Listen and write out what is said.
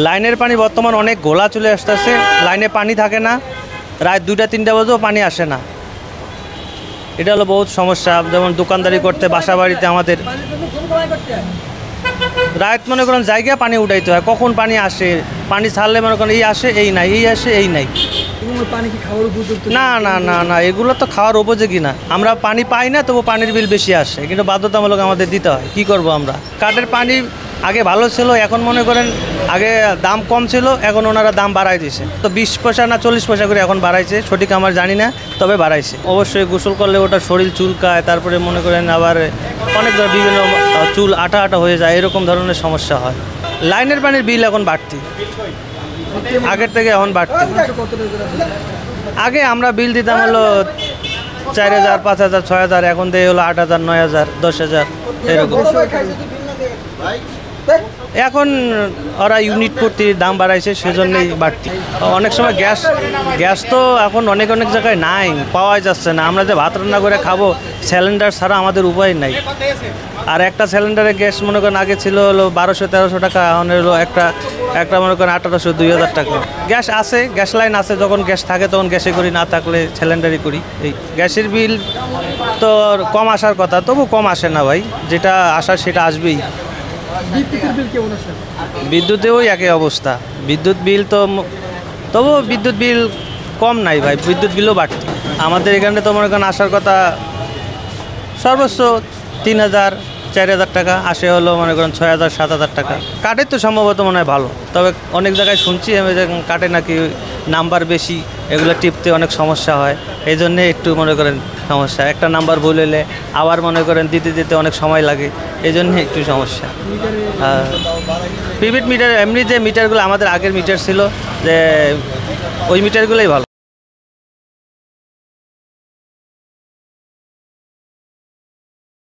লাইনের পানি বর্তমান অনেক ঘোলা চলে আসতেছে, লাইনে পানি থাকে না, রাত 2টা-3টা বাজেও পানি আসে না। এটা হলো বহুত সমস্যা। যেমন দোকানদারি করতে, বাসা বাড়িতে আমাদের রাত মনে করেন জায়গায় পানি উঠাইতে হয়, কখন পানি আসে, পানি ছাড়লে মনে করেন এই আসে এই নাই, এই আসে এই নাই। না না না না, এগুলো তো খাওয়ার উপযোগী না। আমরা পানি পাই না, তবু পানির বিল বেশি আসে, কিন্তু বাধ্যতামূলক আমাদের দিতে হয়। কি করব আমরা? কাঠের পানি আগে ভালো ছিল, এখন মনে করেন আগে দাম কম ছিল, এখন ওনারা দাম বাড়াই দিয়েছে। তো 20 পয়সা না 40 পয়সা করে এখন বাড়াইছে, সঠিক আমার জানি না, তবে বাড়াইছে। অবশ্যই গোসল করলে ওটা শরীর চুলকায়, তারপরে মনে করেন আবার অনেক বিভিন্ন চুল আটা আটা হয়ে যায়, এরকম ধরনের সমস্যা হয়। লাইনের পানির বিল এখন বাড়তি, আগের থেকে এখন বাড়তি। আগে আমরা বিল দিতাম হলো 4000, 5000, 6000, এখন দিয়ে হলো 8000, 9000, 10000 এরকম। এখন ওরা ইউনিট প্রতি দাম বাড়াইছে, সেজন্যই বাড়তি। অনেক সময় গ্যাস তো এখন অনেক জায়গায় নাই, পাওয়া যাচ্ছে না। আমরা যে ভাত রান্না করে খাবো, সিলিন্ডার ছাড়া আমাদের উপায় নাই। আর একটা সিলিন্ডারে গ্যাস মনে করেন আগে ছিল হলো 1200-1300 টাকা, এখন হলো একটা মনে করেন 1800-2000 টাকা। গ্যাস আছে, গ্যাস লাইন আছে, যখন গ্যাস থাকে তখন গ্যাসে করি, না থাকলে সিলিন্ডারই করি। এই গ্যাসের বিল তো কম আসার কথা, তবু কম আসে না ভাই, যেটা আসার সেটা আসবেই। বিদ্যুতেও একই অবস্থা, বিদ্যুৎ বিল তো তবু বিদ্যুৎ বিল কম নাই ভাই, বিদ্যুৎ বিলও বাড়তি। আমাদের এখানে তো মনে করেন আসার কথা সর্বোচ্চ 3000-4000 টাকা, আসে হলো মনে করেন 6000-7000 টাকা। কাঠের তো সম্ভবত মনে হয় ভালো, তবে অনেক জায়গায় শুনছি আমি যে কাঠে নাকি নাম্বার বেশি, এগুলো টিপতে অনেক সমস্যা হয়, এই জন্যে একটু মনে করেন সমস্যা। একটা নাম্বার ভুল হলে আবার মনে করেন দিতে অনেক সময় লাগে, এই জন্যে একটু সমস্যা। প্রিপেড মিটার, এমনি যে মিটারগুলো আমাদের আগের মিটার ছিল, যে ওই মিটারগুলোই ভালো।